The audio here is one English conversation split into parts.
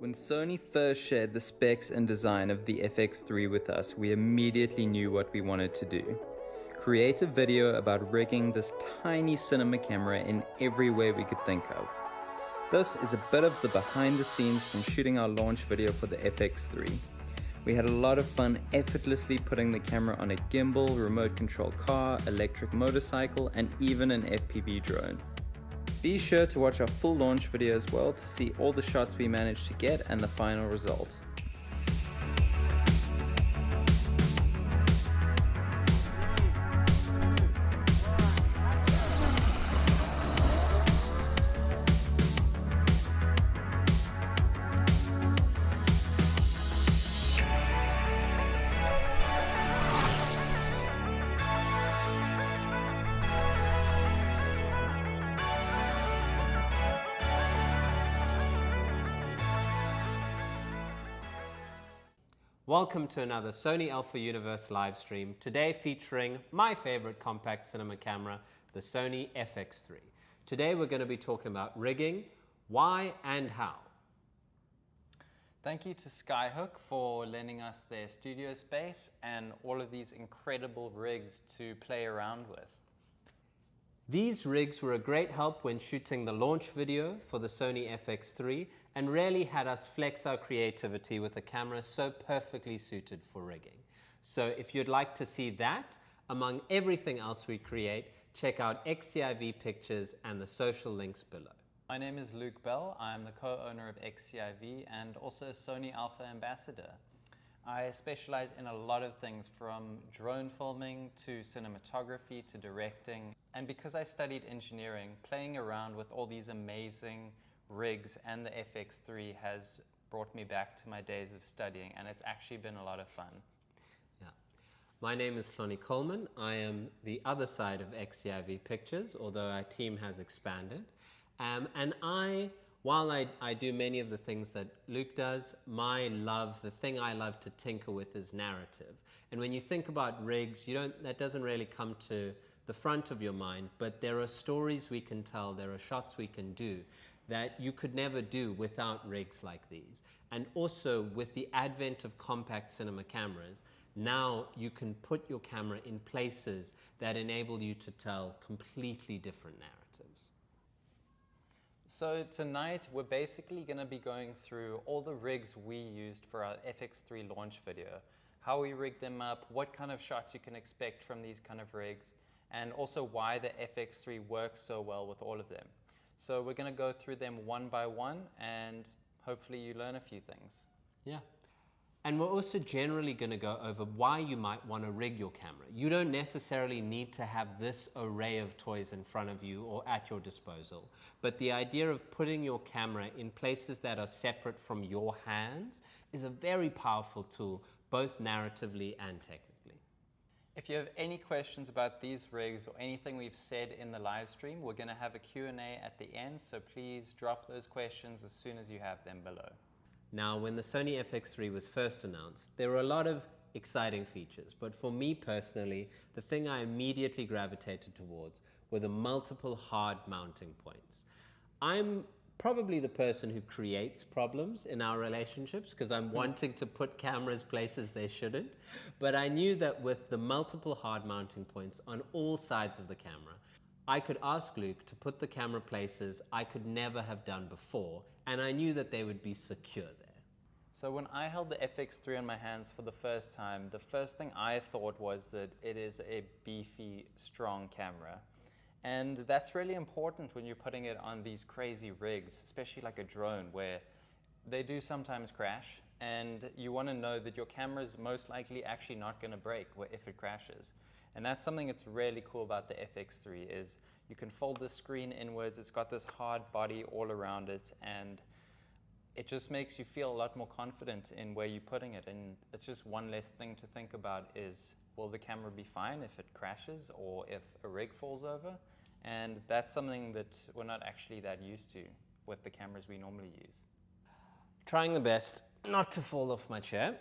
When Sony first shared the specs and design of the FX3 with us, we immediately knew what we wanted to do. Create a video about rigging this tiny cinema camera in every way we could think of. This is a bit of the behind the scenes from shooting our launch video for the FX3. We had a lot of fun effortlessly putting the camera on a gimbal, remote control car, electric motorcycle, and even an FPV drone. Be sure to watch our full launch video as well to see all the shots we managed to get and the final result. Welcome to another Sony Alpha Universe live stream, today featuring my favorite compact cinema camera, the Sony FX3. Today we're going to be talking about rigging, why and how. Thank you to Skyhook for lending us their studio space and all of these incredible rigs to play around with. These rigs were a great help when shooting the launch video for the Sony FX3 and really had us flex our creativity with a camera so perfectly suited for rigging. So if you'd like to see that, among everything else we create, check out XCIV Pictures and the social links below. My name is Luke Bell. I'm the co-owner of XCIV and also Sony Alpha Ambassador. I specialize in a lot of things from drone filming to cinematography to directing. And because I studied engineering, playing around with all these amazing rigs and the FX3 has brought me back to my days of studying, and it's actually been a lot of fun. Yeah. My name is Coleman. I am the other side of XCIV Pictures, although our team has expanded. While I do many of the things that Luke does, the thing I love to tinker with is narrative. And when you think about rigs, that doesn't really come to the front of your mind, but there are stories we can tell, there are shots we can do that you could never do without rigs like these. And also with the advent of compact cinema cameras, now you can put your camera in places that enable you to tell completely different narratives. So tonight we're basically going to be going through all the rigs we used for our FX3 launch video, how we rigged them up, what kind of shots you can expect from these kind of rigs, and also why the FX3 works so well with all of them. So we're going to go through them one by one and hopefully you learn a few things. Yeah. And we're also generally going to go over why you might want to rig your camera. You don't necessarily need to have this array of toys in front of you or at your disposal. But the idea of putting your camera in places that are separate from your hands is a very powerful tool, both narratively and technically. If you have any questions about these rigs or anything we've said in the live stream, we're going to have a Q&A at the end, so please drop those questions as soon as you have them below. Now, when the Sony FX3 was first announced, there were a lot of exciting features, but for me personally, the thing I immediately gravitated towards were the multiple hard mounting points. I'm probably the person who creates problems in our relationships because I'm wanting to put cameras places they shouldn't, but I knew that with the multiple hard mounting points on all sides of the camera, I could ask Luke to put the camera places I could never have done before, and I knew that they would be secure there. So when I held the FX3 in my hands for the first time, the first thing I thought was that it is a beefy, strong camera. And that's really important when you're putting it on these crazy rigs, especially like a drone where they do sometimes crash, and you want to know that your camera is most likely actually not going to break if it crashes. And that's something that's really cool about the FX3 is you can fold the screen inwards, it's got this hard body all around it, and it just makes you feel a lot more confident in where you're putting it. And it's just one less thing to think about is, will the camera be fine if it crashes or if a rig falls over? And that's something that we're not actually that used to with the cameras we normally use. Trying the best not to fall off my chair.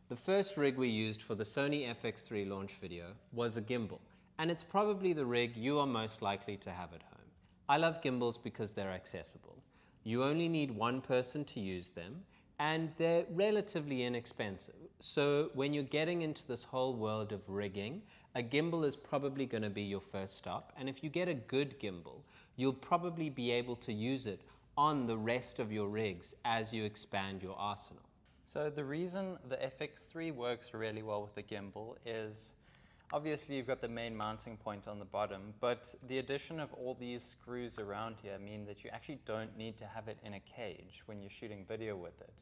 The first rig we used for the Sony FX3 launch video was a gimbal, and it's probably the rig you are most likely to have at home. I love gimbals because they're accessible. You only need one person to use them, and they're relatively inexpensive. So when you're getting into this whole world of rigging, a gimbal is probably going to be your first stop. And if you get a good gimbal, you'll probably be able to use it on the rest of your rigs as you expand your arsenal. So the reason the FX3 works really well with the gimbal is obviously you've got the main mounting point on the bottom, but the addition of all these screws around here mean that you actually don't need to have it in a cage when you're shooting video with it.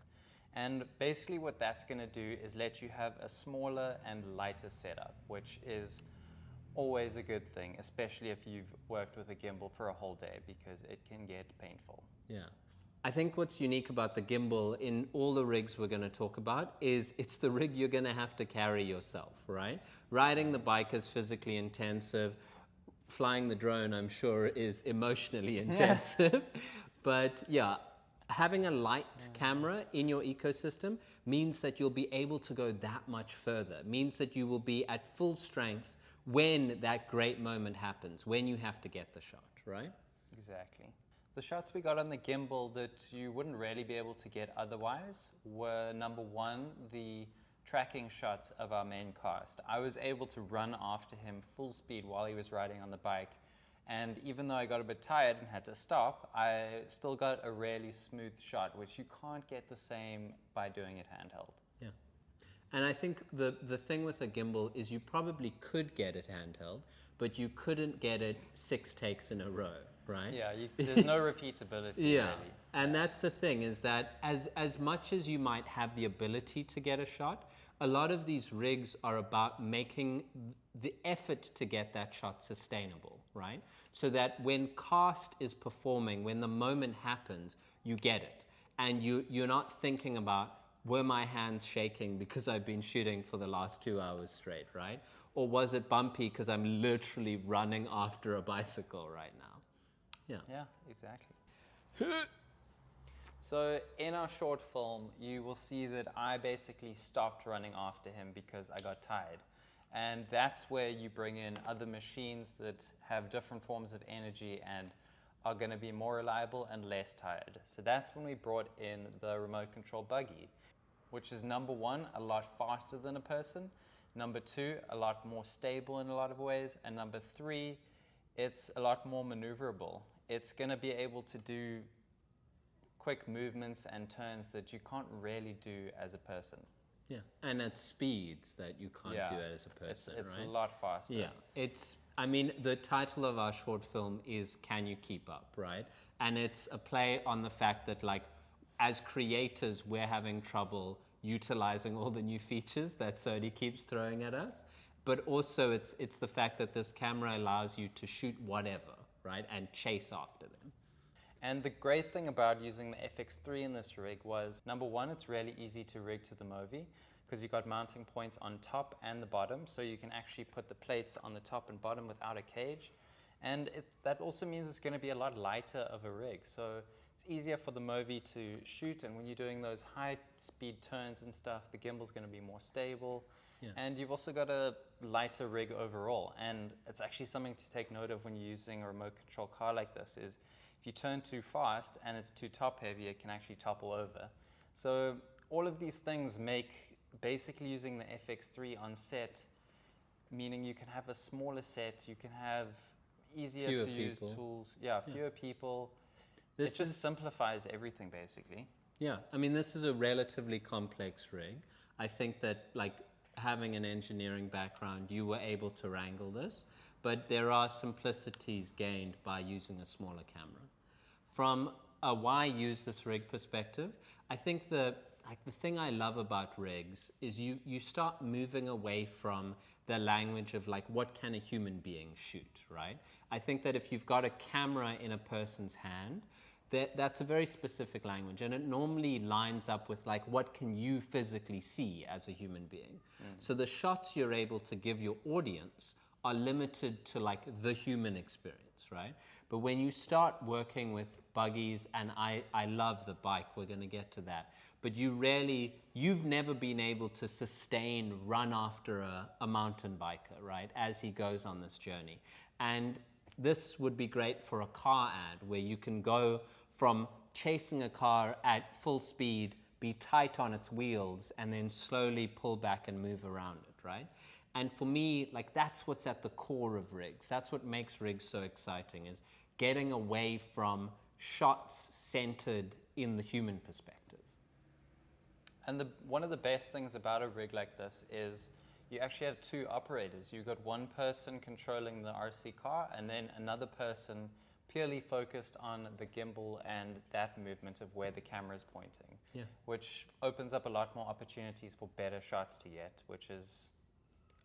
And basically what that's going to do is let you have a smaller and lighter setup, which is always a good thing, especially if you've worked with a gimbal for a whole day, because it can get painful. Yeah. I think what's unique about the gimbal in all the rigs we're going to talk about is it's the rig you're going to have to carry yourself, right? Riding the bike is physically intensive. Flying the drone, I'm sure, is emotionally intensive. But yeah, having a light camera in your ecosystem means that you'll be able to go that much further. It means that you will be at full strength when that great moment happens, when you have to get the shot, right? Exactly. The shots we got on the gimbal that you wouldn't really be able to get otherwise were, number one, the tracking shots of our main cast. I was able to run after him full speed while he was riding on the bike, and even though I got a bit tired and had to stop, I still got a really smooth shot, which you can't get the same by doing it handheld. Yeah. And I think the thing with a gimbal is you probably could get it handheld, but you couldn't get it 6 takes in a row. Right? Yeah, there's no repeatability. Yeah, really. And that's the thing, is that as much as you might have the ability to get a shot, a lot of these rigs are about making the effort to get that shot sustainable, right? So that when cast is performing, when the moment happens, you get it. And you're not thinking about, were my hands shaking because I've been shooting for the last 2 hours straight, right? Or was it bumpy because I'm literally running after a bicycle right now? Yeah, exactly. So in our short film, you will see that I basically stopped running after him because I got tired. And that's where you bring in other machines that have different forms of energy and are going to be more reliable and less tired. So that's when we brought in the remote control buggy, which is, number one, a lot faster than a person, number two, a lot more stable in a lot of ways, and number three, it's a lot more maneuverable. It's going to be able to do quick movements and turns that you can't really do as a person. Yeah, and at speeds that you can't do it as a person, it's right? a lot faster. Yeah, I mean, the title of our short film is Can You Keep Up, right? And it's a play on the fact that, like, as creators, we're having trouble utilizing all the new features that Sony keeps throwing at us. But also it's the fact that this camera allows you to shoot whatever, right? And chase after them. And the great thing about using the FX3 in this rig was, number one, it's really easy to rig to the Movi because you've got mounting points on top and the bottom, so you can actually put the plates on the top and bottom without a cage. And that also means it's going to be a lot lighter of a rig. So it's easier for the Movi to shoot, and when you're doing those high speed turns and stuff, the gimbal's going to be more stable. Yeah. And you've also got a lighter rig overall, and it's actually something to take note of when you're using a remote control car like this is if you turn too fast and it's too top heavy, it can actually topple over. So all of these things make basically using the FX3 on set, meaning you can have a smaller set, you can have easier to use tools, fewer people. It just simplifies everything basically. Yeah, I mean, this is a relatively complex rig. I think that, like, having an engineering background, you were able to wrangle this, but there are simplicities gained by using a smaller camera. From a why use this rig perspective, I think the thing I love about rigs is you start moving away from the language of, like, what can a human being shoot, right? I think that if you've got a camera in a person's hand, that's a very specific language, and it normally lines up with, like, what can you physically see as a human being. So the shots you're able to give your audience are limited to, like, the human experience, right? But when you start working with buggies, and I love the bike, we're going to get to that, but you've never been able to sustain run after a mountain biker, right, as he goes on this journey. And this would be great for a car ad where you can go from chasing a car at full speed, be tight on its wheels, and then slowly pull back and move around it, right? And for me, like, that's what's at the core of rigs. That's what makes rigs so exciting, is getting away from shots centered in the human perspective. And one of the best things about a rig like this is you actually have two operators. You've got one person controlling the RC car and then another person purely focused on the gimbal and that movement of where the camera is pointing, which opens up a lot more opportunities for better shots to get, which is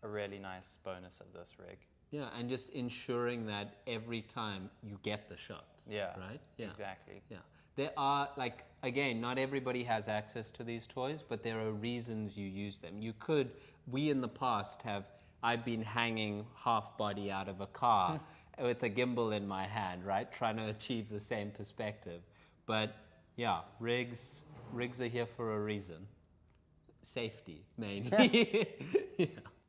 a really nice bonus of this rig. Yeah, and just ensuring that every time you get the shot. Yeah, right? Yeah, exactly. Yeah. There are, like, again, not everybody has access to these toys, but there are reasons you use them. You could, we in the past have, I've been hanging half body out of a car with a gimbal in my hand, right? Trying to achieve the same perspective. But yeah, rigs are here for a reason. Safety, mainly. Yeah.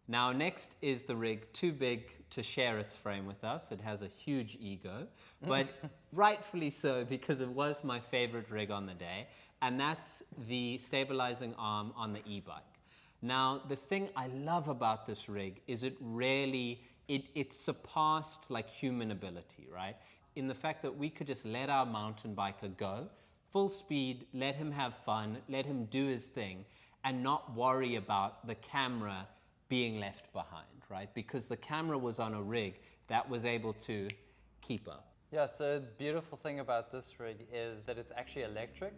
Now, next is the rig too big to share its frame with us. It has a huge ego, but rightfully so, because it was my favorite rig on the day, and that's the stabilizing arm on the e-bike. Now, the thing I love about this rig is it really, it surpassed like human ability, right? In the fact that we could just let our mountain biker go, full speed, let him have fun, let him do his thing, and not worry about the camera being left behind, right? Because the camera was on a rig that was able to keep up. Yeah, so the beautiful thing about this rig is that it's actually electric.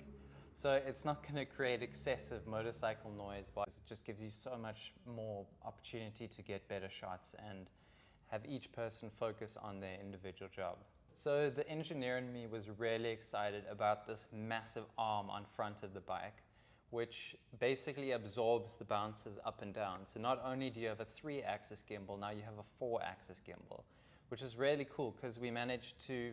So it's not going to create excessive motorcycle noise, but it just gives you so much more opportunity to get better shots and have each person focus on their individual job. So the engineer in me was really excited about this massive arm on front of the bike, which basically absorbs the bounces up and down. So not only do you have a 3-axis gimbal, now you have a 4-axis gimbal, which is really cool because we managed to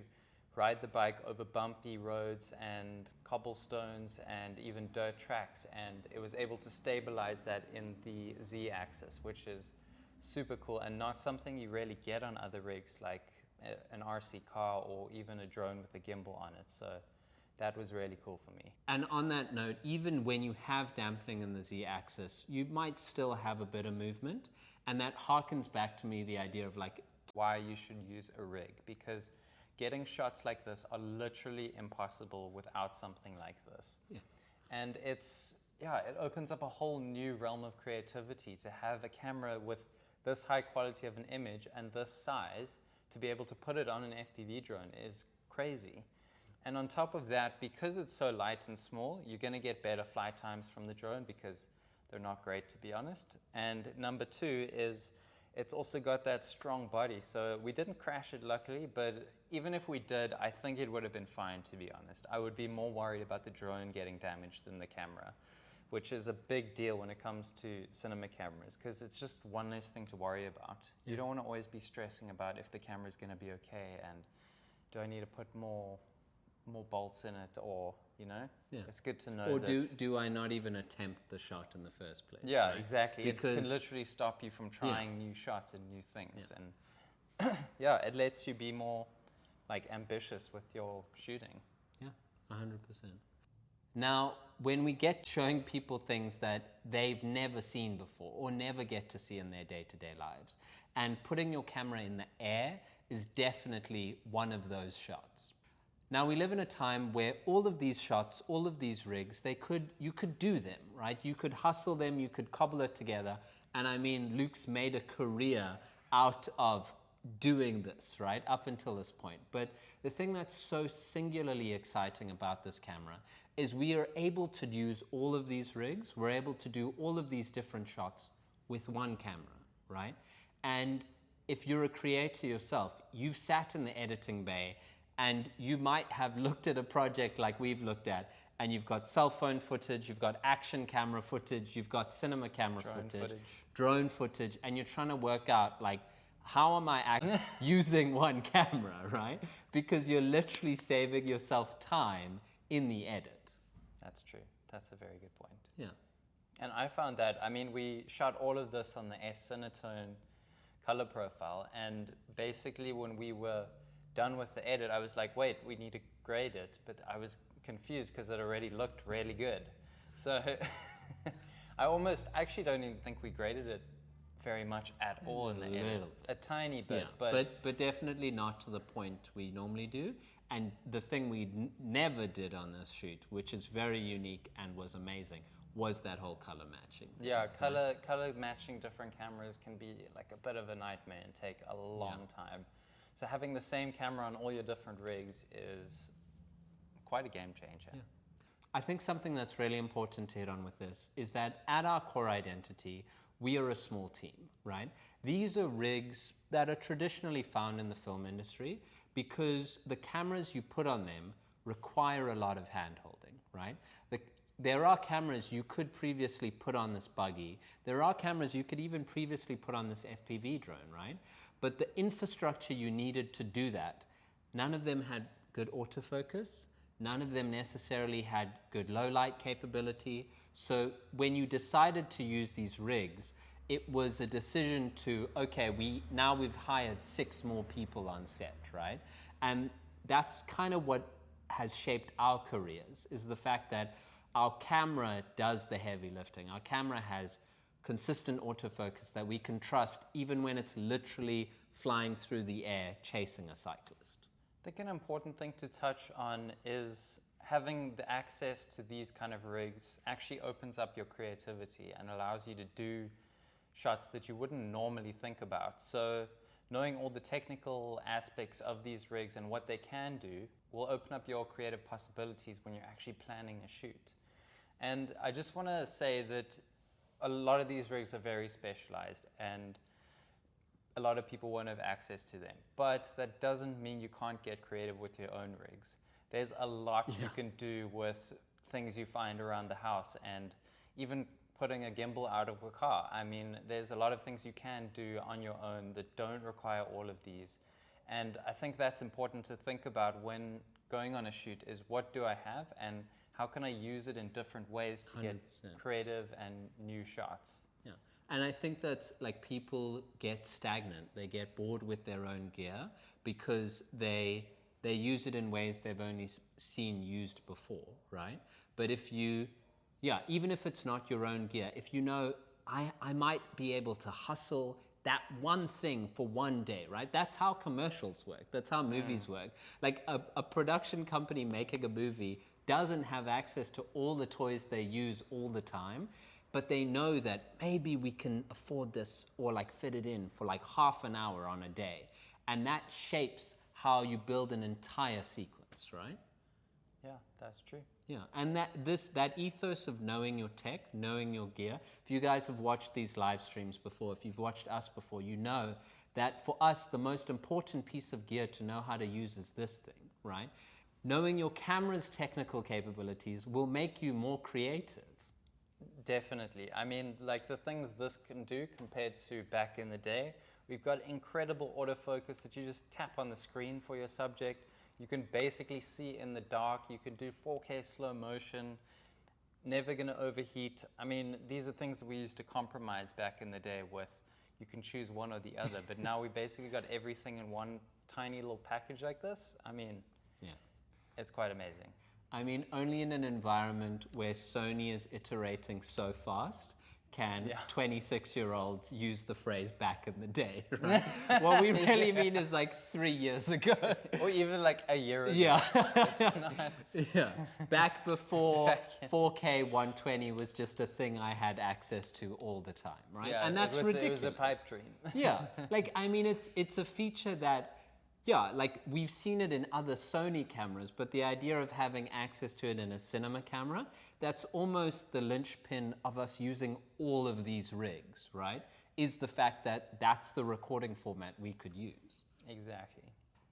ride the bike over bumpy roads and cobblestones and even dirt tracks, and it was able to stabilize that in the Z-axis, which is super cool and not something you really get on other rigs like an RC car or even a drone with a gimbal on it. So that was really cool for me. And on that note, even when you have dampening in the Z-axis, you might still have a bit of movement, and that harkens back to me the idea of like why you should use a rig, because getting shots like this are literally impossible without something like this. Yeah. And it opens up a whole new realm of creativity to have a camera with this high quality of an image and this size to be able to put it on an FPV drone is crazy. And on top of that, because it's so light and small, you're going to get better flight times from the drone because they're not great, to be honest. And number two is it's also got that strong body. So we didn't crash it, luckily, but even if we did, I think it would have been fine, to be honest. I would be more worried about the drone getting damaged than the camera, which is a big deal when it comes to cinema cameras because it's just one less thing to worry about. Yeah. You don't want to always be stressing about if the camera is going to be okay and do I need to put more bolts in it, or, you know, it's good to know. Or do I not even attempt the shot in the first place? Yeah, right? exactly. Because it can literally stop you from trying new shots and new things. And yeah, it lets you be more like ambitious with your shooting. Yeah, 100%. Now, when we get showing people things that they've never seen before or never get to see in their day-to-day lives, and putting your camera in the air is definitely one of those shots. Now, we live in a time where all of these shots, all of these rigs, you could do them, right? You could hustle them, you could cobble it together. And I mean, Luke's made a career out of doing this, right? Up until this point. But the thing that's so singularly exciting about this camera is we are able to use all of these rigs. We're able to do all of these different shots with one camera, right? And if you're a creator yourself, you've sat in the editing bay and you might have looked at a project like we've looked at, and you've got cell phone footage, you've got action camera footage, you've got cinema camera footage, drone footage, and you're trying to work out, like, how am I using one camera, right? Because you're literally saving yourself time in the edit. That's true. That's a very good point. Yeah. And I found that, I mean, we shot all of this on the S Cinetone color profile, and basically when we were done with the edit, I was like, wait, we need to grade it. But I was confused because it already looked really good. So I actually don't even think we graded it very much at all in the edit. A tiny bit, yeah, but definitely not to the point we normally do. And the thing we never did on this shoot, which is very unique and was amazing, was that whole color matching. Yeah, color matching different cameras can be like a bit of a nightmare and take a long time. So having the same camera on all your different rigs is quite a game changer. Yeah. I think something that's really important to hit on with this is that at our core identity, we are a small team, right? These are rigs that are traditionally found in the film industry because the cameras you put on them require a lot of hand-holding, right? There are cameras you could previously put on this Buggy. There are cameras you could even previously put on this FPV drone, right? But the infrastructure you needed to do that, none of them had good autofocus. None of them necessarily had good low light capability. So when you decided to use these rigs, it was a decision to, okay, we've hired 6 more people on set, right? And that's kind of what has shaped our careers, is the fact that our camera does the heavy lifting. Our camera has consistent autofocus that we can trust even when it's literally flying through the air chasing a cyclist. I think an important thing to touch on is having the access to these kind of rigs actually opens up your creativity and allows you to do shots that you wouldn't normally think about. So knowing all the technical aspects of these rigs and what they can do will open up your creative possibilities when you're actually planning a shoot. And I just want to say that a lot of these rigs are very specialized and a lot of people won't have access to them. But that doesn't mean you can't get creative with your own rigs. There's a lot you can do with things you find around the house, and even putting a gimbal out of a car. I mean, there's a lot of things you can do on your own that don't require all of these. And I think that's important to think about when going on a shoot, is what do I have and how can I use it in different ways to 100%. Get creative and new shots. Yeah, and I think that like people get stagnant. They get bored with their own gear because they use it in ways they've only seen used before, right? But if you, even if it's not your own gear, if you know, I might be able to hustle that one thing for one day, right? That's how commercials work. That's how movies work. Like a production company making a movie doesn't have access to all the toys they use all the time, but they know that maybe we can afford this or like fit it in for like half an hour on a day. And that shapes how you build an entire sequence, right? Yeah, that's true. Yeah, and that ethos of knowing your tech, knowing your gear, if you guys have watched these live streams before, if you've watched us before, you know that for us, the most important piece of gear to know how to use is this thing, right? Knowing your camera's technical capabilities will make you more creative. Definitely. I mean, like the things this can do compared to back in the day, we've got incredible autofocus that you just tap on the screen for your subject. You can basically see in the dark. You can do 4K slow motion, never going to overheat. I mean, these are things that we used to compromise back in the day with. You can choose one or the other, but now we basically got everything in one tiny little package like this. I mean, it's quite amazing. I mean, only in an environment where Sony is iterating so fast can 26-year-olds use the phrase back in the day, right? What we really mean is like 3 years ago. Or even like a year ago. Yeah. Back before 4K 120 was just a thing I had access to all the time, right? Yeah, and that's ridiculous. It was a pipe dream. Yeah, like, I mean, it's a feature that, like we've seen it in other Sony cameras, but the idea of having access to it in a cinema camera, that's almost the linchpin of us using all of these rigs, right? Is the fact that that's the recording format we could use. Exactly.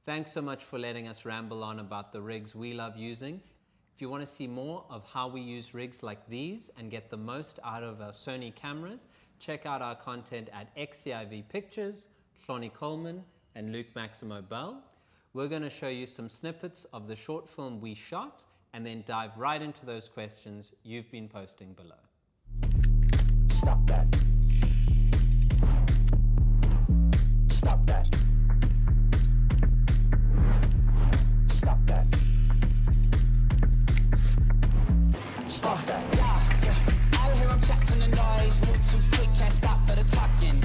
Thanks so much for letting us ramble on about the rigs we love using. If you want to see more of how we use rigs like these and get the most out of our Sony cameras, check out our content at XCIV Pictures, Coleman, and Luke Maximo Bell. We're going to show you some snippets of the short film we shot and then dive right into those questions you've been posting below. Stop that. Stop that. Stop that. I hear him chat to the noise, move too quick, can't stop for the talking.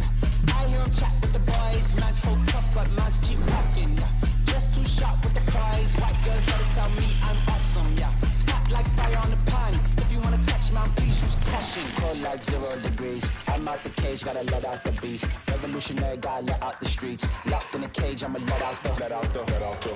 I hear him chat with the boys, man's so tough, but man's keep walking. Just too sharp with the prize, white girls gotta tell me I'm awesome, yeah. Hot like fire on the pan, if you wanna touch man, please use caution. Cold like 0 degrees. I'm out the cage, gotta let out the beast. Revolutionary, gotta let out the streets. Locked in a cage, I'ma let out the.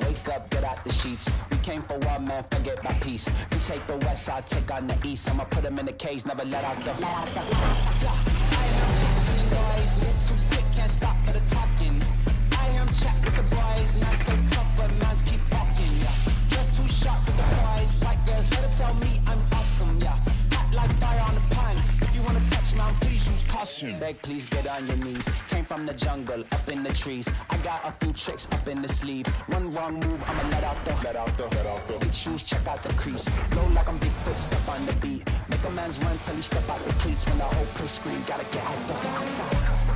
Wake up, get out the sheets. We came for one man, forget my peace. You take the west, I take on the east. I'ma put him in the cage, never let out the. I hear him chat to the noise, move too quick, can't stop for the talking. I hear him chat with the boys, man's so tough, but man's keep walking, yeah. Just too sharp with the prize, white girls better tell me I'm awesome, yeah. Hot like fire on the pan, if you wanna touch man, please use caution. Beg, please get on your knees. Came from the jungle, up in the trees. I got a few tricks up in the sleeve. One wrong move, I'ma let out the. Big shoes, check out the crease. Blow like I'm Bigfoot, step on the beat. Make a man's run till he step out the cleats. When the whole place scream, gotta get out the.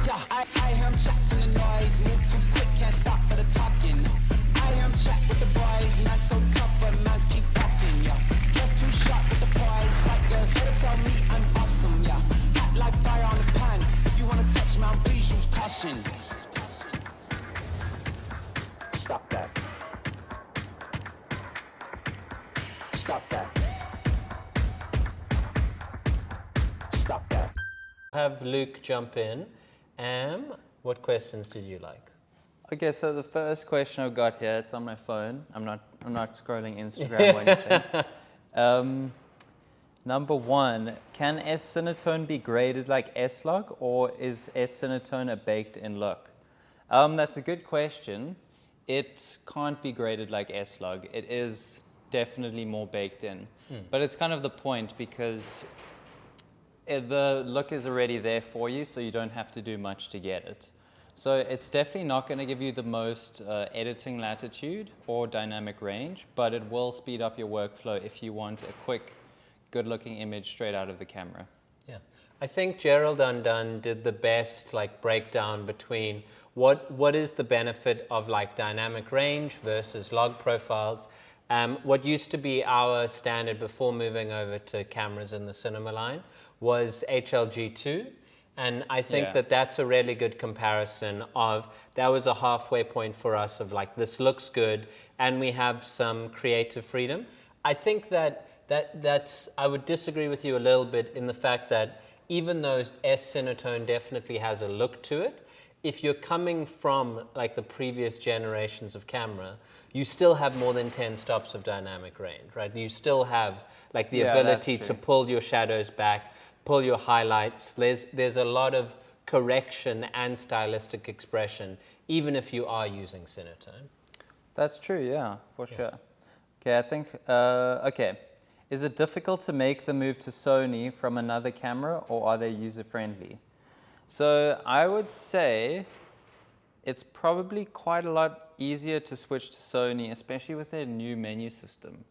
Yeah, I hear him chat to the noise, move too quick, can't stop for the talking. I hear him chat with the boys, man's so tough, but man's keep walking, yeah. Just too sharp with the prize, white girls better tell me I'm awesome, yeah. Hot like fire on the pan, if you wanna touch man, please use caution. Stop that. Stop that. Stop that. Have Luke jump in. What questions did you like? Okay, so the first question I've got here, it's on my phone. I'm not scrolling Instagram or anything. Number one, can S-Cinetone be graded like S-Log, or is S-Cinetone a baked-in look? That's a good question. It can't be graded like S-Log. It is definitely more baked in. But it's kind of the point, because the look is already there for you, so you don't have to do much to get it. So it's definitely not going to give you the most editing latitude or dynamic range, but it will speed up your workflow if you want a quick, good-looking image straight out of the camera. Yeah, I think Gerald Undone did the best breakdown between what is the benefit of dynamic range versus log profiles. What used to be our standard before moving over to cameras in the cinema line was HLG2. And I think that's a really good comparison of, that was a halfway point for us of this looks good and we have some creative freedom. I think that's, I would disagree with you a little bit in the fact that even though S-Cinetone definitely has a look to it, if you're coming from the previous generations of camera, you still have more than 10 stops of dynamic range, right? You still have the ability to pull your shadows back, pull your highlights. There's a lot of correction and stylistic expression, even if you are using Cinetone. That's true, yeah, for sure. Okay, I think, okay. Is it difficult to make the move to Sony from another camera, or are they user-friendly? So I would say it's probably quite a lot easier to switch to Sony, especially with their new menu system.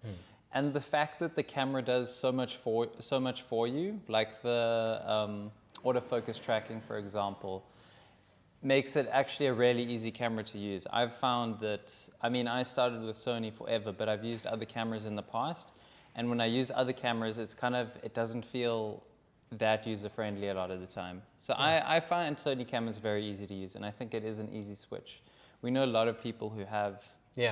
And the fact that the camera does so much for you, like the autofocus tracking, for example, makes it actually a really easy camera to use. I've found that, I started with Sony forever, but I've used other cameras in the past. And when I use other cameras, it doesn't feel that user-friendly a lot of the time. So I find Sony cameras very easy to use, and I think it is an easy switch. We know a lot of people who have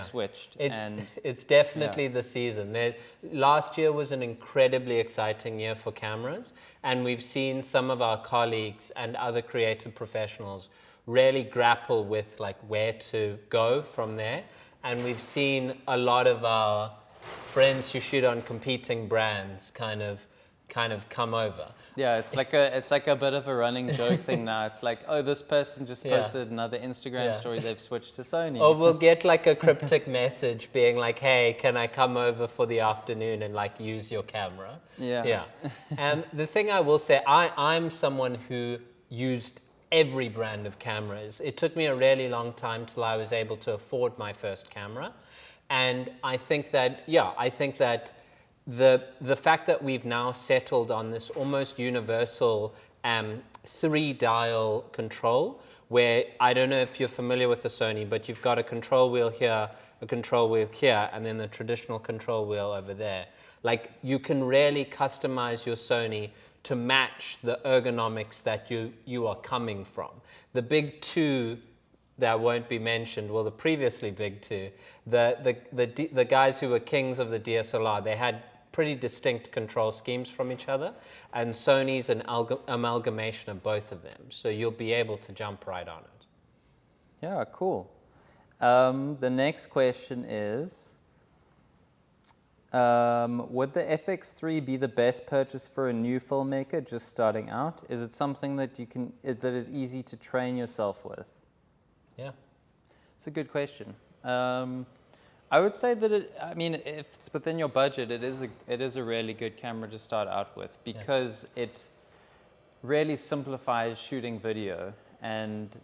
switched. It's definitely the season. Last year was an incredibly exciting year for cameras, and we've seen some of our colleagues and other creative professionals really grapple with where to go from there. And we've seen a lot of our friends who shoot on competing brands kind of come over. Yeah, it's like a bit of a running joke thing now. It's oh, this person just posted another Instagram story, they've switched to Sony. Or we'll get a cryptic message being hey, can I come over for the afternoon and use your camera? Yeah. And the thing I will say, I'm someone who used every brand of cameras. It took me a really long time till I was able to afford my first camera. And I think that, the fact that we've now settled on this almost universal 3-dial control, where I don't know if you're familiar with the Sony, but you've got a control wheel here, a control wheel here, and then the traditional control wheel over there. Like, you can really customize your Sony to match the ergonomics that you are coming from. The big two that won't be mentioned, well, the previously big two, the guys who were kings of the DSLR, they had pretty distinct control schemes from each other, and Sony's an amalgamation of both of them, so you'll be able to jump right on it. Yeah, cool. The next question is, would the FX3 be the best purchase for a new filmmaker just starting out? Is it something that that is easy to train yourself with? Yeah. It's a good question. I would say that if it's within your budget, it is a really good camera to start out with, because it really simplifies shooting video, and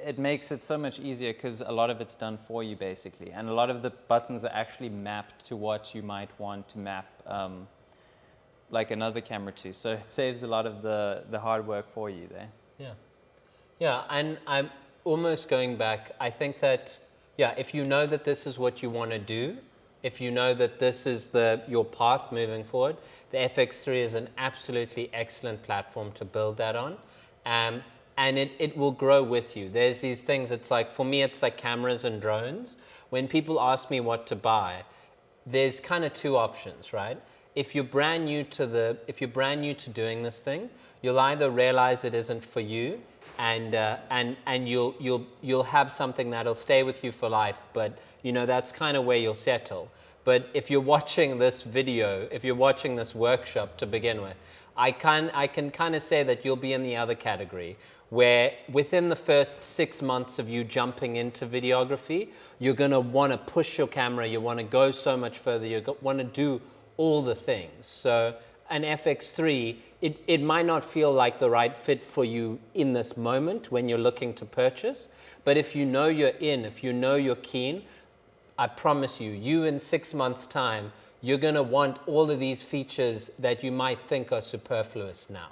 it makes it so much easier because a lot of it's done for you basically, and a lot of the buttons are actually mapped to what you might want to map like another camera to. So it saves a lot of the hard work for you there. Yeah. Yeah, and I'm almost going back, I think that, yeah, if you know that this is what you want to do, if you know that this is your path moving forward, the FX3 is an absolutely excellent platform to build that on. And it will grow with you. There's these things, it's like, for me, it's like cameras and drones. When people ask me what to buy, there's kind of two options, right? If you're brand new to doing this thing, you'll either realize it isn't for you, and you'll have something that'll stay with you for life, but that's kind of where you'll settle. But if you're watching this video, if you're watching this workshop to begin with, I can kind of say that you'll be in the other category, where within the first 6 months of you jumping into videography, you're going to want to push your camera, you want to go so much further, you want to do all the things. So an FX3, it might not feel like the right fit for you in this moment when you're looking to purchase, but if you know you're in, if you know you're keen, I promise you in 6 months' time, you're going to want all of these features that you might think are superfluous now.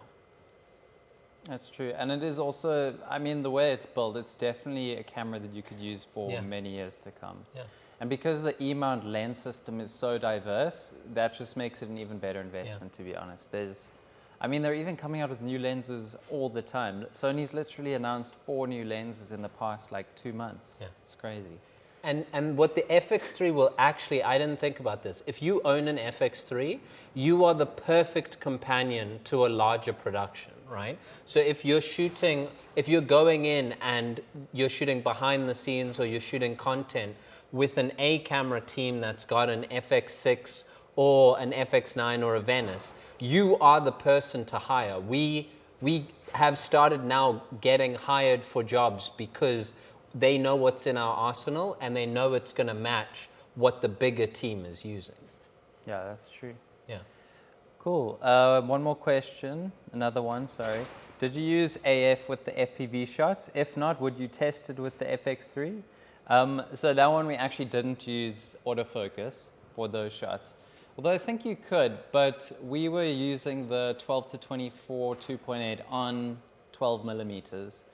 That's true. And it is also, the way it's built, it's definitely a camera that you could use for many years to come. Yeah. And because the E-mount lens system is so diverse, that just makes it an even better investment, to be honest. They're even coming out with new lenses all the time. Sony's literally announced 4 new lenses in the past, 2 months. Yeah. It's crazy. And what the FX3 will actually, I didn't think about this. If you own an FX3, you are the perfect companion to a larger production, right? So if you're going in and you're shooting behind the scenes or you're shooting content with an A camera team that's got an FX6 or an FX9 or a Venice, you are the person to hire. We have started now getting hired for jobs because they know what's in our arsenal and they know it's going to match what the bigger team is using. Yeah, that's true. Yeah. Cool. One more question. Another one, sorry. Did you use AF with the FPV shots? If not, would you test it with the FX3? So that one we actually didn't use autofocus for those shots. Although I think you could, but we were using the 12 to 24 2.8 on 12 millimeters.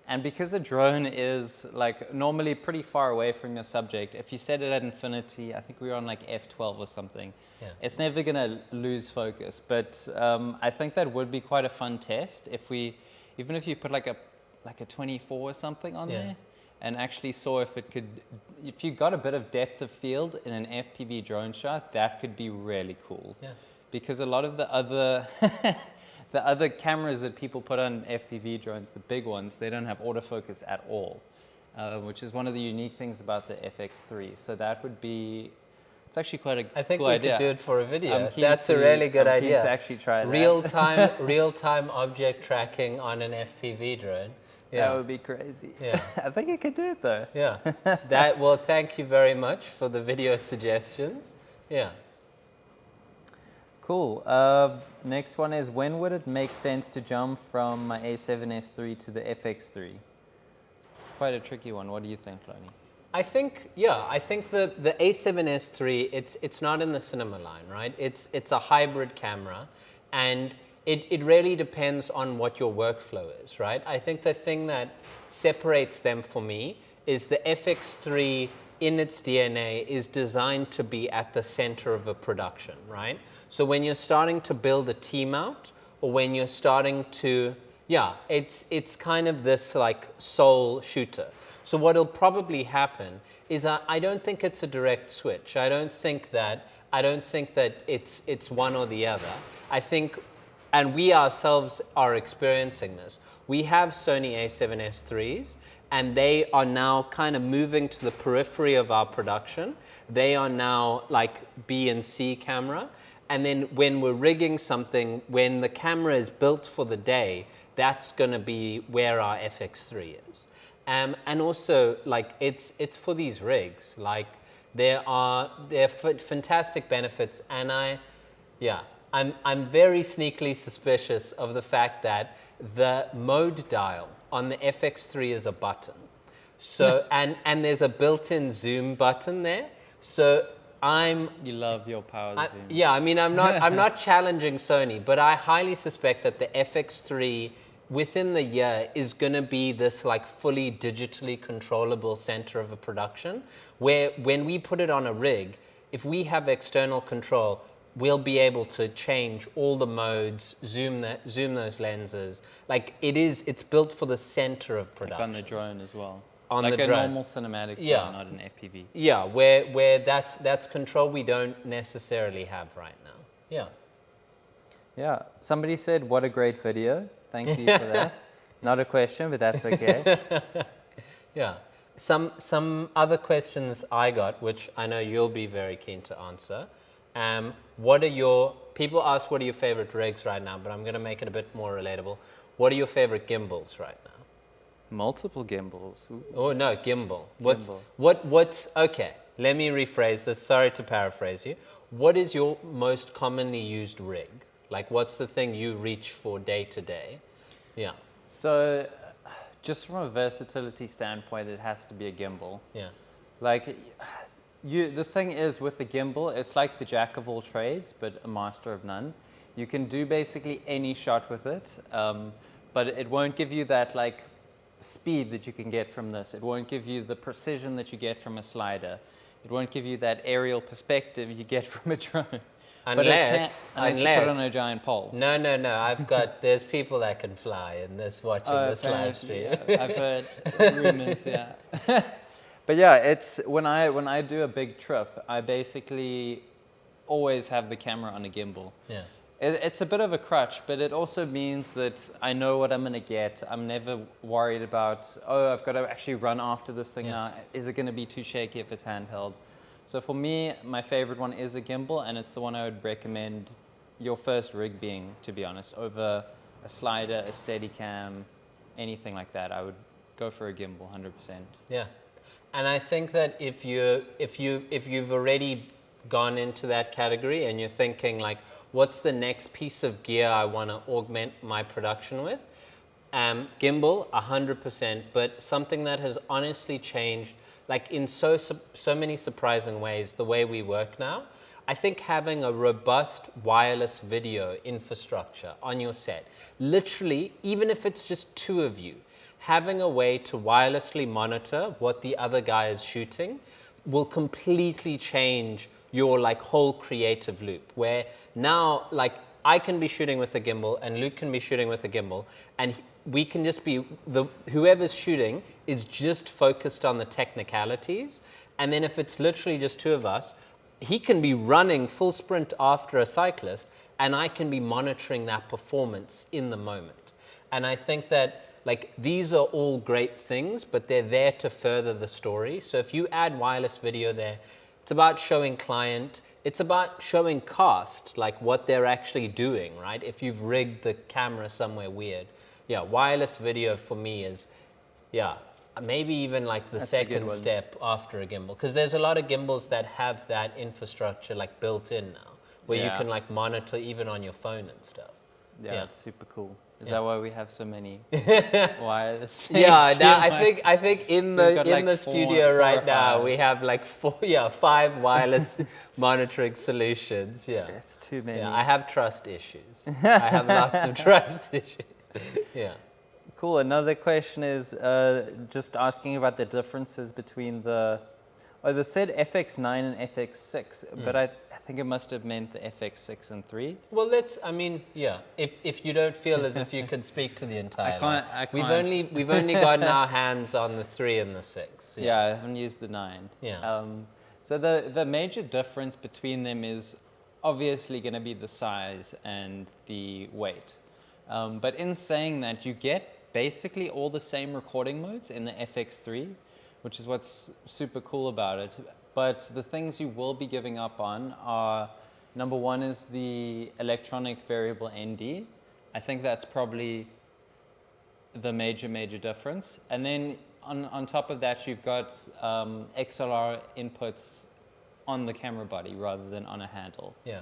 And because a drone is normally pretty far away from your subject, if you set it at infinity, I think we were on F12 or something, it's never going to lose focus. But I think that would be quite a fun test even if you put a 24 or something on there, and actually saw if you got a bit of depth of field in an FPV drone shot, that could be really cool. Yeah. Because a lot of the other the other cameras that people put on FPV drones, the big ones, they don't have autofocus at all, which is one of the unique things about the FX3. So that would be, it's actually quite a cool idea. I think we could do it for a video. That's a really good idea. I'm keen to actually try that. Real-time object tracking on an FPV drone. Yeah. That would be crazy. Yeah. I think you could do it though. Yeah. Well, thank you very much for the video suggestions. Yeah. Cool. Next one is, when would it make sense to jump from my A7S III to the FX3? It's quite a tricky one. What do you think, Lonnie? I think the A7S III, it's not in the cinema line, right? It's a hybrid camera, and it really depends on what your workflow is, right? I think the thing that separates them for me is the FX3 in its DNA is designed to be at the center of a production, right? So when you're starting to build a team out, or when you're starting to, yeah, it's kind of this like sole shooter. So what'll probably happen is I don't think it's a direct switch. I don't think that it's one or the other. I think, and we ourselves are experiencing this. We have Sony A7S IIIs, and they are now kind of moving to the periphery of our production. They are now like B and C camera. And then when we're rigging something, when the camera is built for the day, that's going to be where our FX3 is. And also, like, it's for these rigs. Like, there are fantastic benefits, and I'm very sneakily suspicious of the fact that the mode dial on the FX3 is a button. So and there's a built-in zoom button there. So You love your power zoom. yeah, I mean, I'm not challenging Sony, but I highly suspect that the FX3 within the year is going to be this like fully digitally controllable center of a production, where when we put it on a rig, if we have external control, we'll be able to change all the modes, zoom those lenses. Like it's built for the center of production. Like on the drone as well. On like the a drone. normal cinematic drone, not an FPV. Yeah, where that's control we don't necessarily have right now. Yeah. Yeah, somebody said, what a great video. Thank you for that. Not a question, but that's okay. Yeah. Some other questions I got, which I know you'll be very keen to answer. People ask what are your favorite rigs right now, but I'm going to make it a bit more relatable. What are your favorite gimbals right now? Multiple gimbals. Ooh. Oh no, gimbal. Gimbal. What's okay? Let me rephrase this. Sorry to paraphrase you. What is your most commonly used rig? Like, what's the thing you reach for day to day? Yeah. So, just from a versatility standpoint, it has to be a gimbal. Yeah. Like, the thing is with the gimbal, it's like the jack of all trades, but a master of none. You can do basically any shot with it, but it won't give you that like speed that you can get from this. It won't give you the precision that you get from a slider. It won't give you that aerial perspective you get from a drone. Unless you put it on a giant pole. No. There's people that can fly in this watching this live stream. Yeah, I've heard rumors, yeah. But yeah, it's when I do a big trip, I basically always have the camera on a gimbal. Yeah. It's a bit of a crutch, but it also means that I know what I'm going to get. I'm never worried about, oh, I've got to actually run after this thing now. Is it going to be too shaky if it's handheld? So for me, my favorite one is a gimbal, and it's the one I would recommend your first rig being, to be honest, over a slider, a Steadicam, anything like that. I would go for a gimbal, 100%. Yeah. And I think that if you've already gone into that category and you're thinking like, what's the next piece of gear I want to augment my production with? Gimbal, 100%, but something that has honestly changed, like in so many surprising ways, the way we work now. I think having a robust wireless video infrastructure on your set, literally, even if it's just two of you, having a way to wirelessly monitor what the other guy is shooting will completely change your like whole creative loop, where now like I can be shooting with a gimbal and Luke can be shooting with a gimbal, and we can just be, whoever's shooting is just focused on the technicalities. And then if it's literally just two of us, he can be running full sprint after a cyclist and I can be monitoring that performance in the moment. And I think that like these are all great things, but they're there to further the story. So if you add wireless video there, it's about showing client, it's about showing cast, like what they're actually doing, right? If you've rigged the camera somewhere weird. Yeah, wireless video for me is, yeah, maybe even like the second step after a gimbal. Because there's a lot of gimbals that have that infrastructure like built in now, where you can like monitor even on your phone and stuff. Yeah, it's super cool. Is that why we have so many wires? Yeah, now HDMI? I think in We've got the like studio four or right now five. we have like 5 wireless monitoring solutions. Yeah. It's too many. Yeah, I have trust issues. I have lots of trust issues. Yeah. Cool. Another question is just asking about the differences between they said FX9 and FX6, but I think it must have meant the FX6 and 3. Well, if you don't feel as if you can speak to the entire line. I can't. We've only gotten our hands on the 3 and the 6. Yeah, I haven't used the 9. Yeah. So the major difference between them is obviously going to be the size and the weight. But in saying that, you get basically all the same recording modes in the FX3, which is what's super cool about it. But the things you will be giving up on are, number one is the electronic variable ND. I think that's probably the major difference. And then on top of that, you've got XLR inputs on the camera body rather than on a handle. Yeah.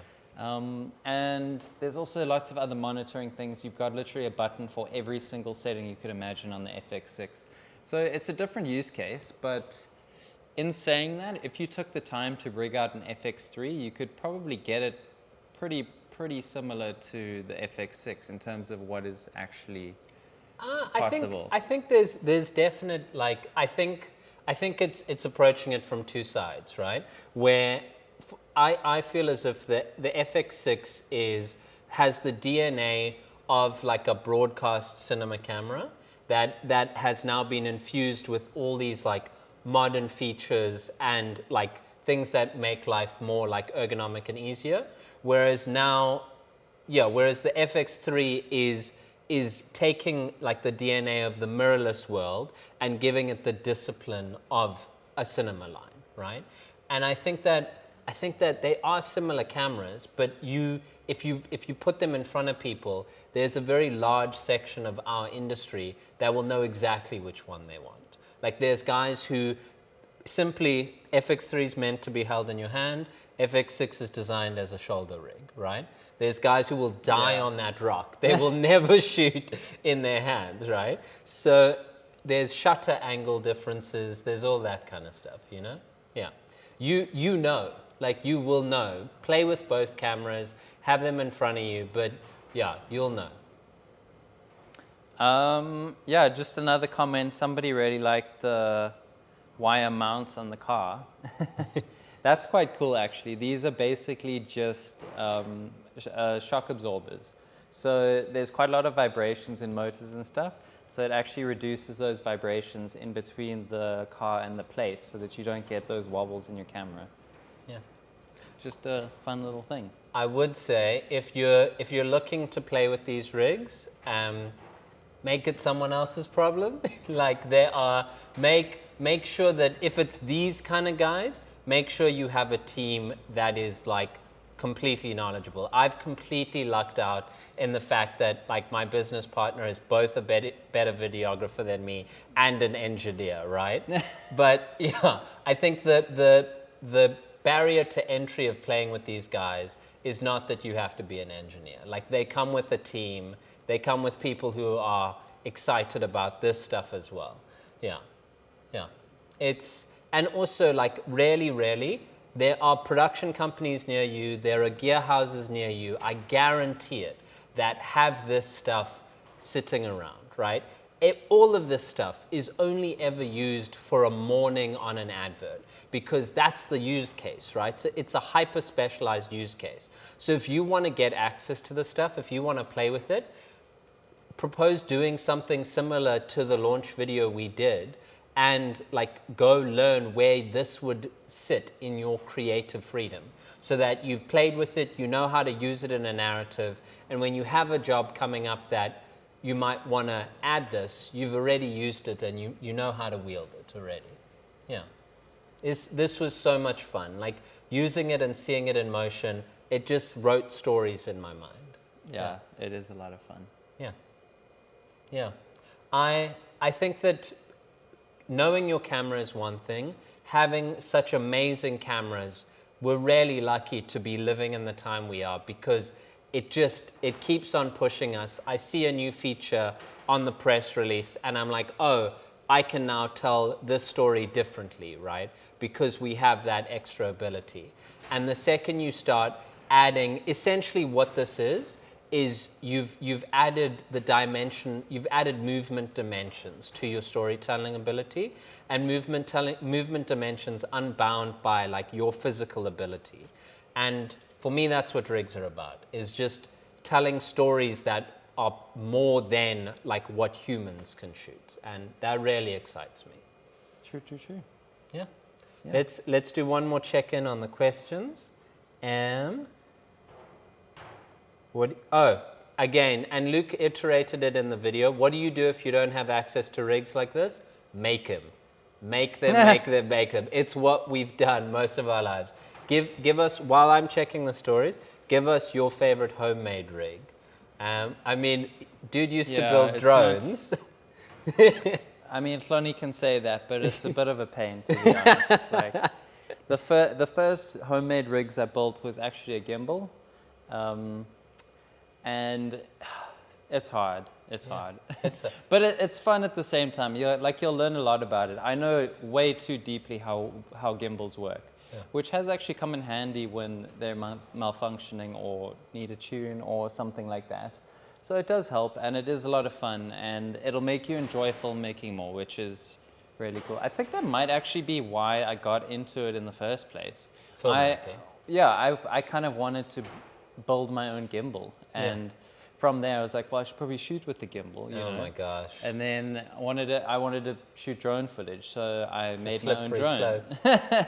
And there's also lots of other monitoring things. You've got literally a button for every single setting you could imagine on the FX6. So it's a different use case, but in saying that, if you took the time to rig out an FX3, you could probably get it pretty similar to the FX6 in terms of what is actually possible. I think there's definite, like, I think it's approaching it from two sides, right? Where I feel as if the FX6 has the DNA of like a broadcast cinema camera that has now been infused with all these like modern features and like things that make life more like ergonomic and easier. Whereas the FX3 is taking like the DNA of the mirrorless world and giving it the discipline of a cinema line, right? And I think that they are similar cameras, but if you put them in front of people, there's a very large section of our industry that will know exactly which one they want. Like there's guys who simply, FX3 is meant to be held in your hand, FX6 is designed as a shoulder rig, right? There's guys who will die on that rock. They will never shoot in their hands, right? So there's shutter angle differences, there's all that kind of stuff, you know? Yeah. You know. Like you will know, play with both cameras, have them in front of you, but yeah, you'll know. Yeah, just another comment. Somebody really liked the wire mounts on the car. That's quite cool, actually. These are basically just shock absorbers. So there's quite a lot of vibrations in motors and stuff. So it actually reduces those vibrations in between the car and the plate so that you don't get those wobbles in your camera. Yeah. Just a fun little thing. I would say if you're looking to play with these rigs, make it someone else's problem. Like make sure that if it's these kind of guys, make sure you have a team that is like completely knowledgeable. I've completely lucked out in the fact that like my business partner is both a better videographer than me and an engineer, right? But yeah, I think that the barrier to entry of playing with these guys is not that you have to be an engineer. Like they come with a team, they come with people who are excited about this stuff as well. Yeah, yeah. And also like rarely, there are production companies near you, there are gear houses near you, I guarantee it, that have this stuff sitting around, right? All of this stuff is only ever used for a morning on an advert because that's the use case, right? So it's a hyper specialized use case. So if you want to get access to the stuff, if you want to play with it, propose doing something similar to the launch video we did and like go learn where this would sit in your creative freedom so that you've played with it, you know how to use it in a narrative, and when you have a job coming up that you might want to add this, you've already used it and you know how to wield it already. Yeah. This was so much fun. Like using it and seeing it in motion, it just wrote stories in my mind. Yeah, it is a lot of fun. Yeah. Yeah. I think that knowing your camera is one thing. Having such amazing cameras, we're really lucky to be living in the time we are because it keeps on pushing us. I see a new feature on the press release and I'm like, oh, I can now tell this story differently, right? Because we have that extra ability. And the second you start adding, essentially what this is you've added the dimension, you've added movement dimensions to your storytelling ability, and movement dimensions unbound by like your physical ability. And for me, that's what rigs are about, is just telling stories that are more than like what humans can shoot. And that really excites me. True. Yeah. Let's do one more check-in on the questions. Again, and Luke iterated it in the video. What do you do if you don't have access to rigs like this? Make them. Make them, make them, make them. It's what we've done most of our lives. Give us, while I'm checking the stories, give us your favorite homemade rig. I mean, dude used to build drones. I mean, Sony can say that, but it's a bit of a pain, to be honest. Like, the first homemade rigs I built was actually a gimbal. And it's hard. It's hard. But it's fun at the same time. You'll learn a lot about it. I know way too deeply how gimbals work, which has actually come in handy when they're malfunctioning or need a tune or something like that. So it does help, and it is a lot of fun, and it'll make you enjoy filmmaking more, which is really cool. I think that might actually be why I got into it in the first place. Filmmaking. I kind of wanted to build my own gimbal, and from there I was like, well, I should probably shoot with the gimbal. You know? My gosh. And then I wanted to shoot drone footage, so I made my own drone. Slope.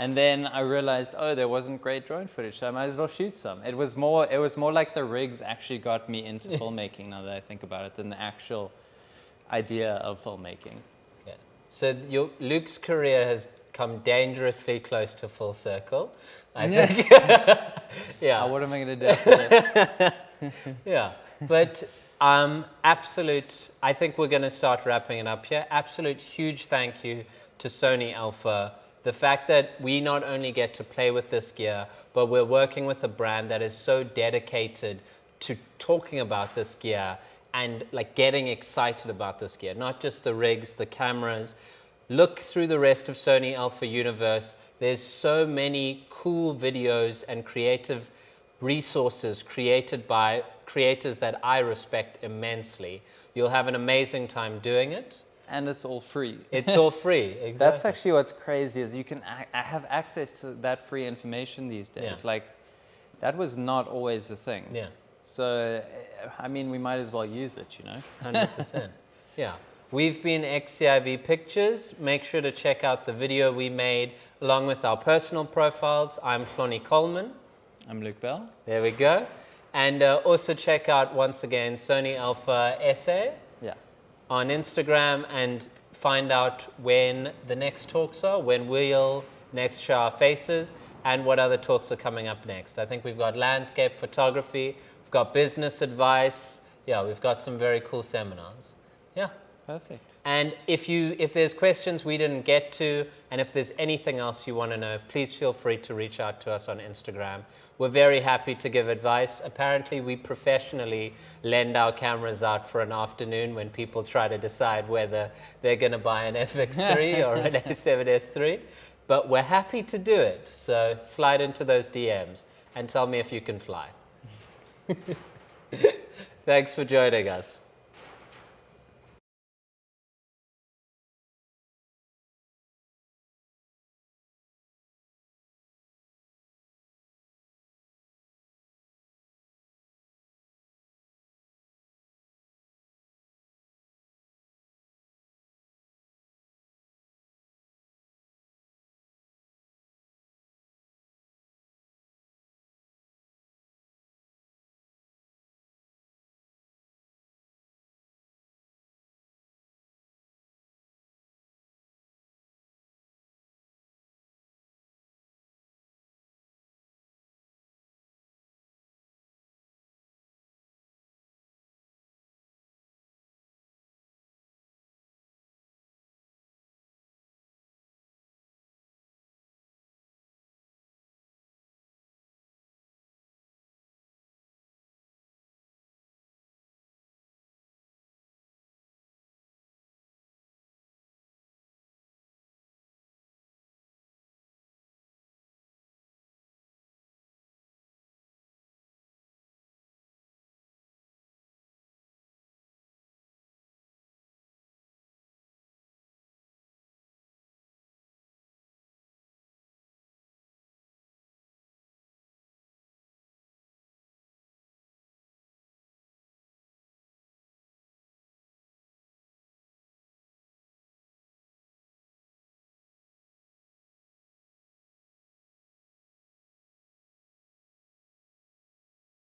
And then I realized, oh, there wasn't great drone footage, so I might as well shoot some. It was more like the rigs actually got me into filmmaking, now that I think about it, than the actual idea of filmmaking. Yeah. So Luke's career has come dangerously close to full circle, I think. Yeah. What am I going to do after this? Yeah. But absolute, I think we're going to start wrapping it up here. Absolute huge thank you to Sony Alpha. The fact that we not only get to play with this gear, but we're working with a brand that is so dedicated to talking about this gear and like getting excited about this gear, not just the rigs, the cameras. Look through the rest of Sony Alpha universe. There's so many cool videos and creative resources created by creators that I respect immensely. You'll have an amazing time doing it. And it's all free. It's all free, exactly. That's actually what's crazy, is you can have access to that free information these days. Yeah. Like, that was not always a thing. Yeah. So, I mean, we might as well use it, you know? 100%. Yeah. We've been XCIV Pictures. Make sure to check out the video we made along with our personal profiles. I'm Sony Coleman. I'm Luke Bell. There we go. And also check out, once again, Sony Alpha SA. Yeah. On Instagram, and find out when the next talks are, when we'll next show our faces, and what other talks are coming up next. I think we've got landscape photography, we've got business advice. Yeah, we've got some very cool seminars. Yeah. Perfect. And if there's questions we didn't get to, and if there's anything else you want to know, please feel free to reach out to us on Instagram. We're very happy to give advice. Apparently, we professionally lend our cameras out for an afternoon when people try to decide whether they're going to buy an FX3 or an A7S III. But we're happy to do it. So slide into those DMs and tell me if you can fly. Thanks for joining us.